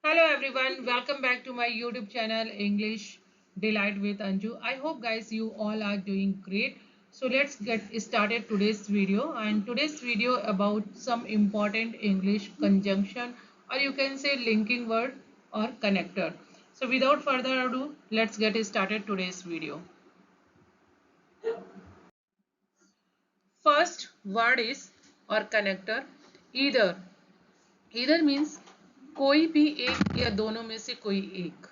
Hello everyone, welcome back to my YouTube channel English Delight with Anju. I hope guys you all are doing great. So let's get started today's video, and today's video about some important English conjunction, or you can say linking word or connector. So without further ado, let's get started today's video. First word is or connector either. Either means कोई भी एक या दोनों में से कोई एक.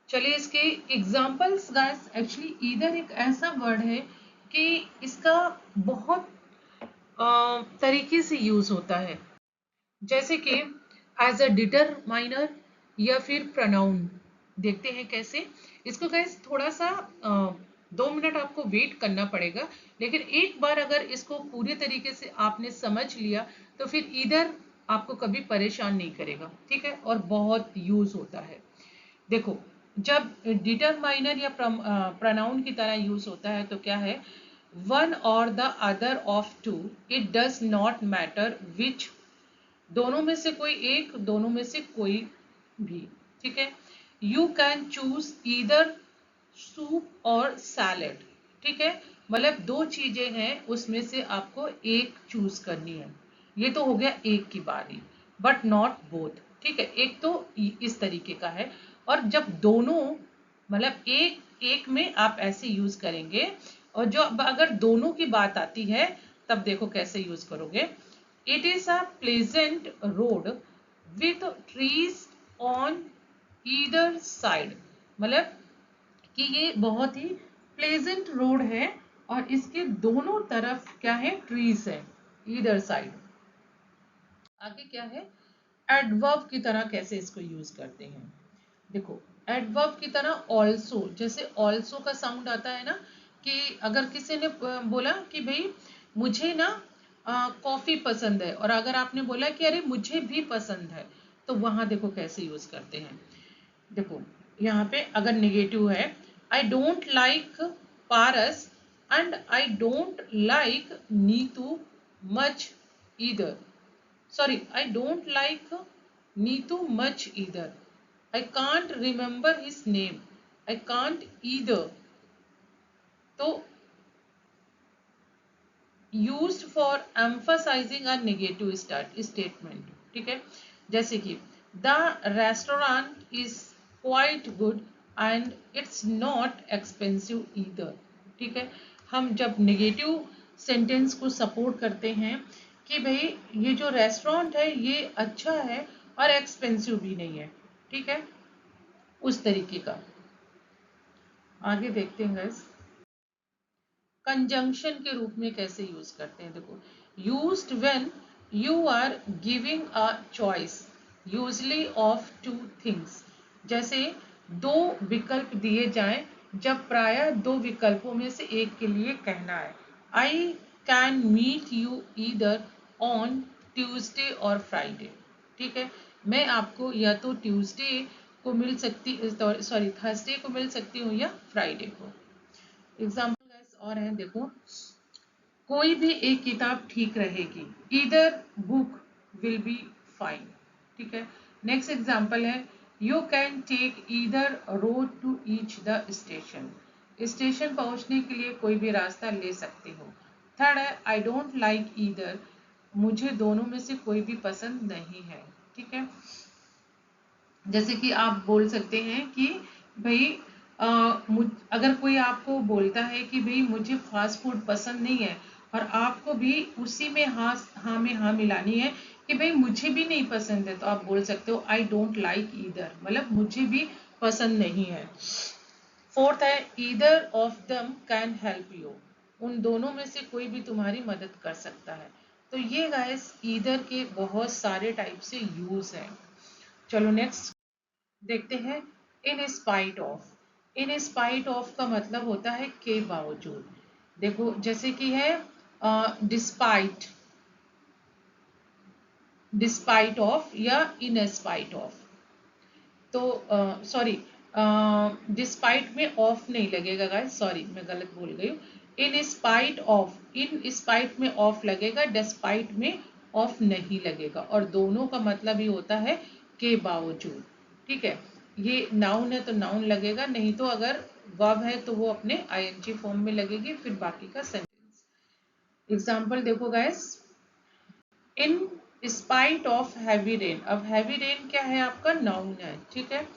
चलिए इसके एग्जाम्पल्स गाइस. एक्चुअली ईदर एक ऐसा वर्ड है कि इसका बहुत तरीके से यूज होता है, जैसे कि एज अ डिटरमाइनर या फिर प्रोनाउन. देखते हैं कैसे इसको गाइस. थोड़ा सा 2 मिनट आपको वेट करना पड़ेगा, लेकिन एक बार अगर इसको पूरे तरीके से आपने समझ लिया तो फिर ईदर आपको कभी परेशान नहीं करेगा. ठीक है, और बहुत यूज होता है. देखो, जब डिटरमाइनर या प्रोनाउन की तरह यूज होता है तो क्या है, वन और the other of two, it does not matter which. दोनों में से कोई एक, दोनों में से कोई भी. ठीक है, you can choose either soup और सैलेड. ठीक है, मतलब दो चीजें हैं, उसमें से आपको एक चूज करनी है. ये तो हो गया एक की बारी, बट नॉट बोथ. ठीक है, एक तो इस तरीके का है, और जब दोनों, मतलब एक एक में आप ऐसे यूज करेंगे, और जो अगर दोनों की बात आती है तब देखो कैसे यूज करोगे. It is a pleasant road with trees on either side. मतलब कि ये बहुत ही प्लेजेंट रोड है और इसके दोनों तरफ क्या है, ट्रीज है, ईदर साइड. आगे क्या है, एडवर्ब की तरह कैसे इसको यूज करते हैं. देखो, एडवर्ब की तरह ऑल्सो, जैसे ऑल्सो का साउंड आता है ना, कि अगर किसी ने बोला कि भाई मुझे ना कॉफी पसंद है, और अगर आपने बोला कि अरे मुझे भी पसंद है, तो वहां देखो कैसे यूज करते हैं. देखो, यहाँ पे अगर नेगेटिव है, I don't like Paras and I don't like Neetu much either. Sorry, I don't like Neetu much either. I can't remember his name. I can't either. तो used for emphasizing a negative statement. ठीक है, जैसे कि the restaurant is quite good and it's not expensive either. ठीक है, हम जब negative sentence को सपोर्ट करते हैं कि भाई ये जो रेस्टोरेंट है ये अच्छा है और एक्सपेंसिव भी नहीं है. ठीक है, उस तरीके का. आगे देखते हैं गाइस, कंजंक्शन के रूप में कैसे यूज करते हैं. देखो, used when you are giving a choice usually of two things. जैसे दो विकल्प दिए जाएं, जब प्राय दो विकल्पों में से एक के लिए कहना है. I can meet you either on Tuesday और फ्राइडे. ठीक है, मैं आपको या तो ट्यूसडे को मिल सकती, सॉरी थर्सडे को मिल सकती हूँ या फ्राइडे को. एग्जाम्पल गाइस और हैं, देखो, कोई भी एक किताब ठीक रहेगी, either book will be fine. ठीक है, नेक्स्ट एग्जाम्पल है, you can take either road to reach the station. Station पहुंचने के लिए कोई भी रास्ता ले सकते हो. थर्ड है, आई डोंट लाइक ईदर, मुझे दोनों में से कोई भी पसंद नहीं है. ठीक है, जैसे कि आप बोल सकते हैं कि भाई अगर कोई आपको बोलता है कि भाई मुझे फास्ट फूड पसंद नहीं है, और आपको भी उसी में हाँ में हाँ मिलानी है कि भाई मुझे भी नहीं पसंद है, तो आप बोल सकते हो आई डोंट लाइक ईदर, मतलब मुझे भी पसंद नहीं है. फोर्थ है, either of them can help you, उन दोनों में से कोई भी तुम्हारी मदद कर सकता है. तो ये गाइस ईदर के बहुत सारे टाइप से यूज हैं. चलो नेक्स्ट देखते हैं, इन spite of. In spite of का मतलब होता है के बावजूद. देखो, जैसे कि है डिस्पाइट, डिस्पाइट ऑफ या इन स्पाइट ऑफ. तो सॉरी, डिस्पाइट में ऑफ नहीं लगेगा गाइस, सॉरी मैं गलत बोल गई हूँ. इन स्पाइट ऑफ, इन स्पाइट में ऑफ लगेगा, डिस्पाइट में ऑफ नहीं लगेगा, और दोनों का मतलब ही होता है के बावजूद। ठीक है, ये नाउन है तो नाउन लगेगा, नहीं तो अगर वर्ब है तो वो अपने आईएनजी फॉर्म में लगेगी, फिर बाकी का सेंटेंस। एग्जाम्पल देखो guys, in spite of heavy rain. अब हैवी रेन क्या है, आपका नाउन है। ठीक है,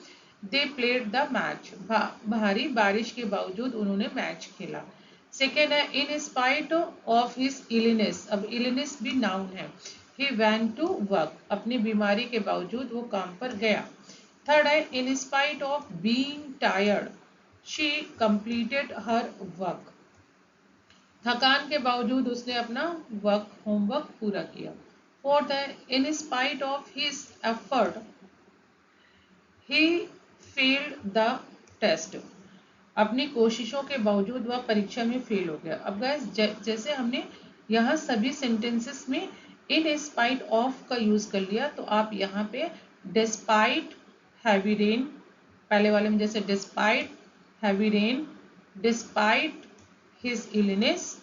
दे प्लेड द मैच, भारी बारिश के बावजूद उन्होंने मैच खेला। सेकेंड है, in spite of his illness. अब इलनेस भी नाउन है। ही वेंट टू वर्क, अपनी बीमारी के बावजूद वो काम पर गया। थर्ड है, in spite of being tired she completed her work. थकान के बावजूद उसने अपना होमवर्क पूरा किया। फोर्थ है, in spite of his effort he failed the test. अपनी कोशिशों के बावजूद वह परीक्षा में फेल हो गया। अब गाइस जैसे हमने यहाँ सभी सेंटेंसेस में इन स्पाइट ऑफ का यूज कर लिया, तो आप यहाँ पे डिस्पाइट हैवी रेन, पहले वाले में जैसे despite heavy rain, despite his illness,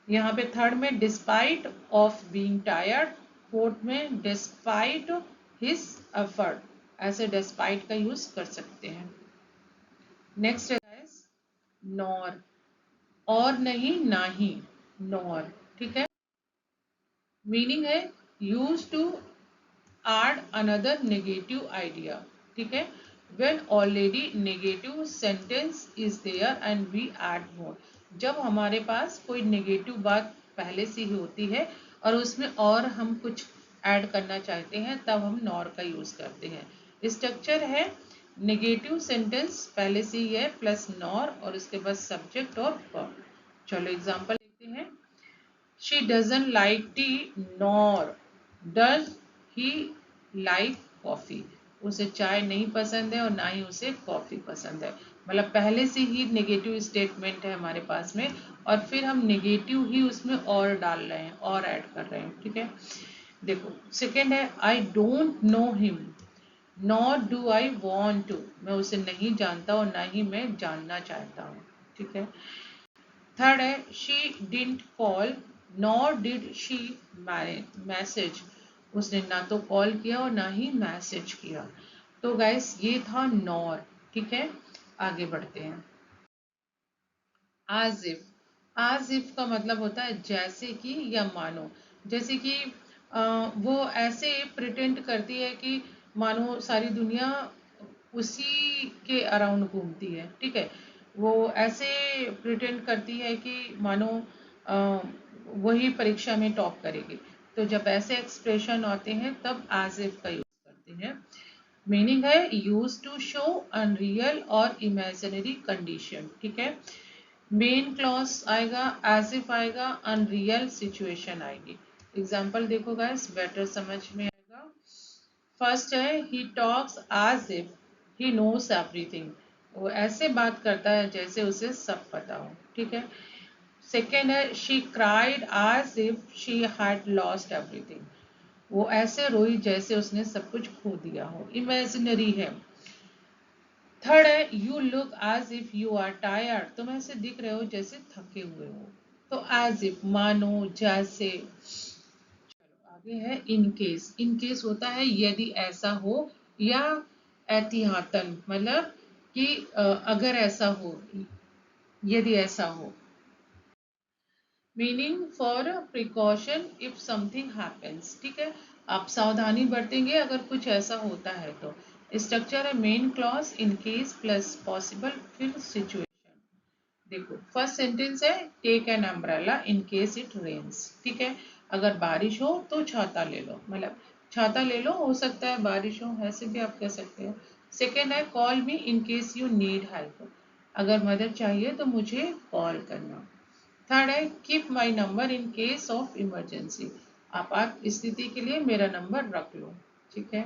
यहाँ पे थर्ड में despite of being tired, fourth में डिस्पाइट हिज एफर्ट, ऐसे डिस्पाइट का यूज कर सकते हैं। नेक्स्ट है नॉर, और नहीं ना ही, नॉर। ठीक है, मीनिंग है use to add another negative idea. ठीक है, when already negative sentence is there and we add more. जब हमारे पास कोई नेगेटिव बात पहले से ही होती है और उसमें और हम कुछ ऐड करना चाहते हैं, तब हम नॉर का यूज करते हैं। स्ट्रक्चर है नेगेटिव सेंटेंस पहले से ही है प्लस नॉर और उसके बाद सब्जेक्ट और वर्ब। चलो एग्जांपल देखते हैं। She doesn't like tea nor does he like coffee. उसे चाय नहीं पसंद है और ना ही उसे कॉफी पसंद है। मतलब पहले से ही नेगेटिव स्टेटमेंट है हमारे पास में और फिर हम नेगेटिव ही उसमें और डाल रहे हैं और ऐड कर रहे हैं। ठीक है, देखो सेकेंड है I don't know him nor do I want to. मैं उसे नहीं जानता और ना ही मैं जानना चाहता हूँ। ठीक है, थर्ड है she didn't call nor did she message. उसने ना तो कॉल किया और ना ही मैसेज किया। तो गाइस ये था नॉर। ठीक है, आगे बढ़ते हैं। आज इफ, आज इफ का मतलब होता है जैसे कि या मानो। जैसे कि वो ऐसे प्रिटेंड करती है कि मानो सारी दुनिया उसी के अराउंड घूमती है। ठीक है, वो ऐसे प्रिटेंड करती है कि मानो वही परीक्षा में टॉप करेगी। तो जब ऐसे एक्सप्रेशन आते हैं तब एज इफ का यूज करते हैं। मीनिंग है यूज टू शो अनरियल और इमेजिनरी कंडीशन। ठीक है, मेन क्लॉज आएगा, एज इफ आएगा, अनरियल सिचुएशन आएगी। एग्जाम्पल देखो गाइस, बेटर समझ में आएगा। फर्स्ट है he talks as if he knows everything. वो ऐसे बात करता है जैसे उसे सब पता हो। ठीक है, सेकेंड है she cried as if she had lost everything. वो ऐसे रोई जैसे उसने सब कुछ खो दिया हो, इमेजिनरी है। थर्ड है you look as if you are tired. तुम ऐसे दिख रहे हो जैसे थके हुए हो। तो एज इफ मानो, जैसे। चलो आगे है इन केस। इन केस होता है यदि ऐसा हो या एहतियातन, मतलब कि अगर ऐसा हो, यदि ऐसा हो। Meaning for precaution if something happens. ठीक है, आप सावधानी बरतेंगे अगर कुछ ऐसा होता है तो। स्ट्रक्चर है main clause, in case plus possible फिर सिचुएशन। देखो फर्स्ट सेंटेंस है take an umbrella in case it rains. ठीक है, अगर बारिश हो तो छाता ले लो, मतलब छाता ले लो, हो सकता है बारिश हो, ऐसे भी आप कह सकते हो। सेकेंड है call me in case you need help. अगर मदद चाहिए तो मुझे कॉल करना। थर्ड है keep my number in case of emergency. आपात स्थिति के लिए मेरा नंबर रख लो। ठीक है,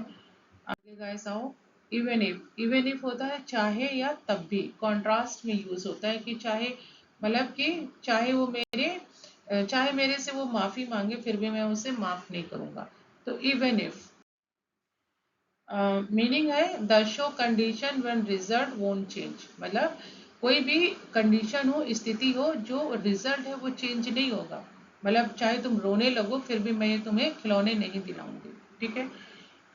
आगे गाइस आओ। इवन इफ, इवन इफ होता है चाहे या तब भी, कॉन्ट्रास्ट में यूज होता है कि चाहे, मतलब कि चाहे मेरे से वो माफी मांगे फिर भी मैं उसे माफ नहीं करूंगा। तो इवन इफ। मीनिंग है the show condition when result won't change. मतलब कोई भी कंडीशन हो, स्थिति हो, जो रिजल्ट है वो चेंज नहीं होगा। मतलब चाहे तुम रोने लगो फिर भी मैं तुम्हें खिलौने नहीं दिलाऊंगी, ठीक है।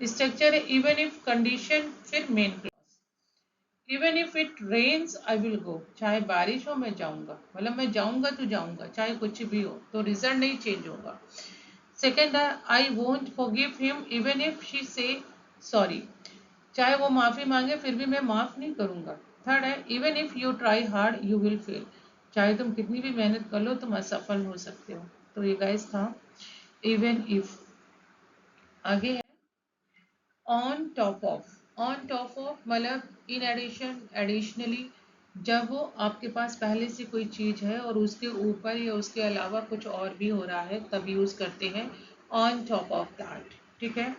स्ट्रक्चर है इवन इफ कंडीशन, फिर main clause, even if it rains I will go, चाहे बारिश हो मैं जाऊंगा, मतलब मैं जाऊंगा तो जाऊंगा चाहे कुछ भी हो, तो रिजल्ट नहीं चेंज होगा। सेकेंड है I won't forgive him even if she से सॉरी, चाहे वो माफी मांगे फिर भी मैं माफ नहीं करूंगा। थर्ड है even if you try hard you will fail, चाहे तुम कितनी भी मेहनत कर लो तुम असफल हो सकते हो। तो ये गाइस था इवन इफ। आगे है on top of. On top of मतलब इन एडिशन, एडिशनली, जब वो आपके पास पहले से कोई चीज है और उसके ऊपर या उसके अलावा कुछ और भी हो रहा है तब यूज करते हैं ऑन टॉप ऑफ दैट, ठीक है।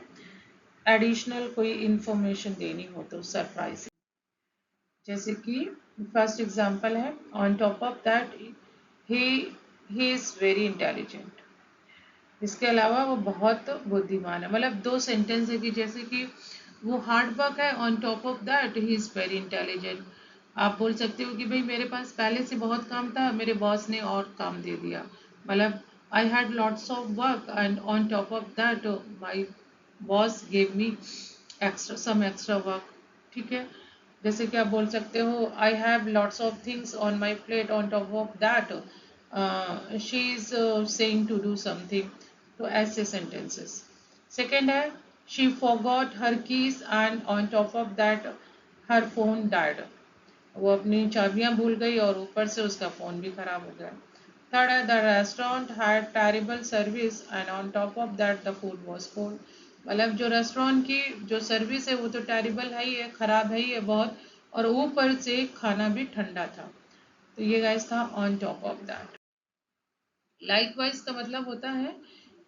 एडिशनल कोई इंफॉर्मेशन देनी हो तो सरप्राइज, जैसे कि फर्स्ट एग्जांपल है on top of that he he is very intelligent, इसके अलावा वो बहुत बुद्धिमान है। मतलब दो सेंटेंस है कि जैसे कि वो हार्ड वर्क है, on top of that he is very intelligent. आप बोल सकते हो कि भाई मेरे पास पहले से बहुत काम था, मेरे बॉस ने और काम दे दिया, मतलब I had lots of work and on top of that my boss gave me extra some extra work, ठीक है। जैसे कि आप बोल सकते हो I have lots of things on my plate on top of that she is saying to do something, तो ऐसे सेंटेंसेस। सेकेंड है she forgot her keys and on top of that her phone died, वो अपनी चाबियां भूल गई और ऊपर से उसका फोन भी खराब हो गया। थर्ड है the restaurant had terrible service and on top of that the food was cold, मतलब जो रेस्टोरेंट की जो सर्विस है वो तो टेरिबल है ही है, खराब है ही है बहुत, और ऊपर से खाना भी ठंडा था। तो ये गाइस था on top of that. Likewise का मतलब होता है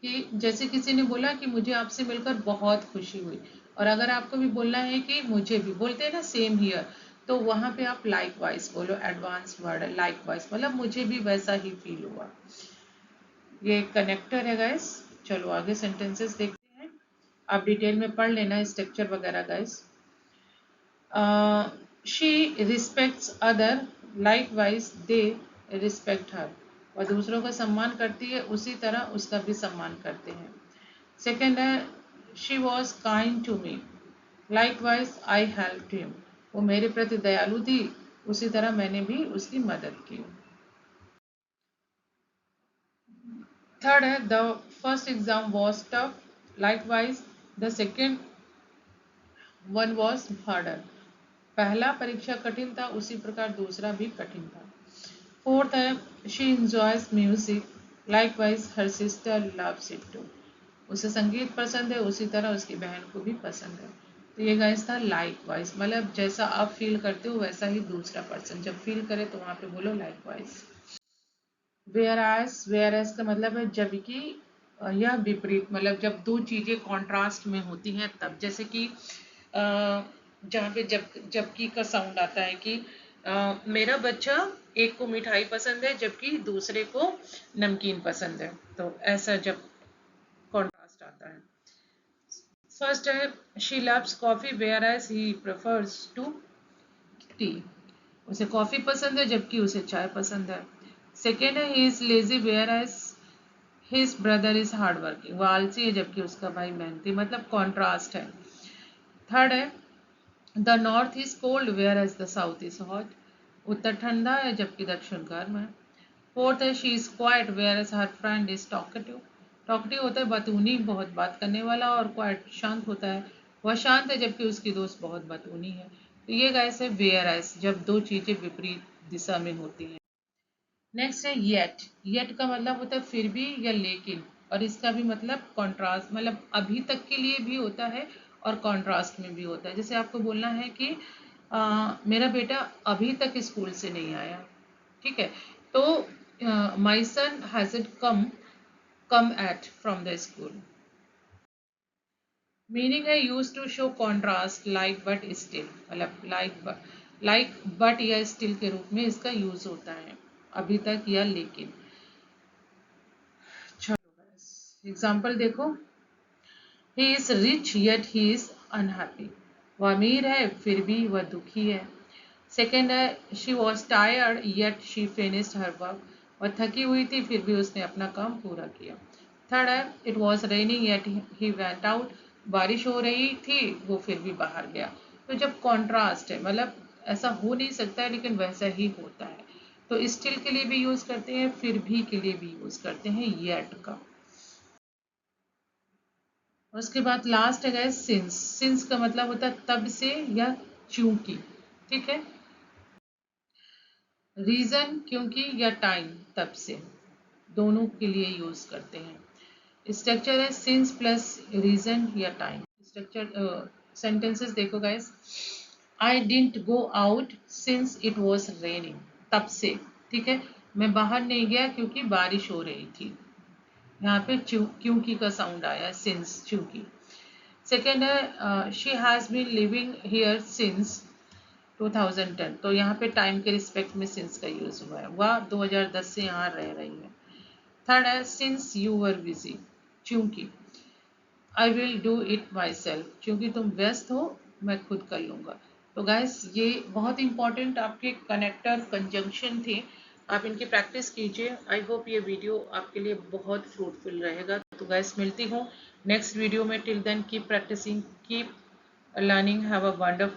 कि जैसे किसी ने बोला कि मुझे आपसे मिलकर बहुत खुशी हुई, और अगर आपको भी बोलना है कि मुझे भी, बोलते हैं ना सेम हियर, तो वहां पे आप लाइकवाइज बोलो, एडवांस वर्ड है लाइकवाइज, मतलब मुझे भी वैसा ही फील हुआ। ये कनेक्टर है गाइस। चलो आगे सेंटेंसेस देखते हैं, आप डिटेल में पढ़ लेना स्ट्रक्चर वगैरह guys. She respects other likewise they respect her, और दूसरों का सम्मान करती है उसी तरह उसका भी सम्मान करते हैं। सेकेंड है she was kind to me likewise I helped him, वो मेरे प्रति दयालु थी उसी तरह मैंने भी उसकी मदद की। थर्ड है the first exam was tough likewise the second one was harder, पहला परीक्षा कठिन था उसी प्रकार दूसरा भी कठिन था। फोर्थ है she enjoys music likewise her sister loves it too, उसे संगीत पसंद है उसी तरह उसकी बहन को भी पसंद है। तो ये गाइस था लाइकवाइज, मतलब जैसा आप फील करते हो वैसा ही दूसरा पर्सन जब फील करे तो वहां पे बोलो लाइकवाइज। वेयर एज का मतलब है जबकि या विपरीत, मतलब जब दो चीजें कॉन्ट्रास्ट में होती हैं तब, जैसे कि जहाँ पे जबकि का साउंड आता है कि मेरा बच्चा एक को मिठाई पसंद है जबकि दूसरे को नमकीन पसंद है, तो ऐसा जब कॉन्ट्रास्ट आता है। फर्स्ट है she loves coffee whereas he prefers to tea, उसे कॉफी पसंद है जबकि उसे चाय पसंद है। सेकेंड है he is lazy whereas his brother is hard working, वो आलसी है जबकि उसका भाई मेहनती, मतलब कॉन्ट्रास्ट है। थर्ड है the north is cold whereas the south is hot, उत्तर ठंडा है जबकि दक्षिण गर्म है। फोर्थ है she is quite whereas her friend is talkative, talkative होता है बतूनी, बहुत बात करने वाला, और क्वाइट शांत होता है, वह शांत है जबकि उसकी दोस्त बहुत बतूनी है। तो ये गाइस है वेयर एज, जब दो चीजें विपरीत दिशा में होती हैं। नेक्स्ट है येट, येट का मतलब होता है फिर भी या लेकिन, और इसका भी मतलब कॉन्ट्रास्ट, मतलब अभी तक के लिए भी होता है और कॉन्ट्रास्ट में भी होता है। जैसे आपको बोलना है कि मेरा बेटा अभी तक स्कूल से नहीं आया, ठीक है, तो my son hasn't come yet from the school. Meaning है use to show contrast like but still, मतलब लाइक बट या स्टिल के रूप में इसका यूज होता है, अभी तक या लेकिन। चलो एग्जाम्पल देखो, he is rich yet he is unhappy, वह अमीर है फिर भी वह दुखी है। सेकेंड है she was tired yet she finished her work, और थकी हुई थी फिर भी उसने अपना काम पूरा किया। थर्ड है it was raining yet he went out, बारिश हो रही थी वो फिर भी बाहर गया। तो जब कॉन्ट्रास्ट है मतलब ऐसा हो नहीं सकता है लेकिन वैसा ही होता है, तो स्टिल के लिए भी यूज करते हैं, फिर भी के लिए भी यूज करते हैं येट का। उसके बाद लास्ट है सिंस। सिंस का मतलब होता है तब से या चूंकि, ठीक है। रीजन क्योंकि या टाइम तब से, दोनों के लिए यूज करते हैं। स्ट्रक्चर है सिंस प्लस रीजन या टाइम। स्ट्रक्चर सेंटेंसेस देखो guys, I didn't go out since it was raining, तब से, ठीक है, मैं बाहर नहीं गया क्योंकि बारिश हो रही थी। यहाँ पे क्योंकि का साउंड आया, सिंस चूंकि। सेकेंड है she has been living here since 2010, तो यहाँ पे टाइम के रिस्पेक्ट में सिंस का यूज हुआ है, वह 2010 से यहाँ रह रही है। थर्ड है सिंस यू वर बिजी, चूंकि। I will do it my self, क्योंकि तुम व्यस्त हो मैं खुद कर लूँगा। तो गाइस ये बहुत इंपॉर्टेंट आपके कनेक्टर कंजंक्शन थे, आप इनकी प्रैक्टिस कीजिए। आई होप ये वीडियो आपके लिए बहुत फ्रूटफुल रहेगा। तो गाइस मिलती हूँ नेक्स्ट वीडियो में, till then keep practicing, keep learning, have a wonderful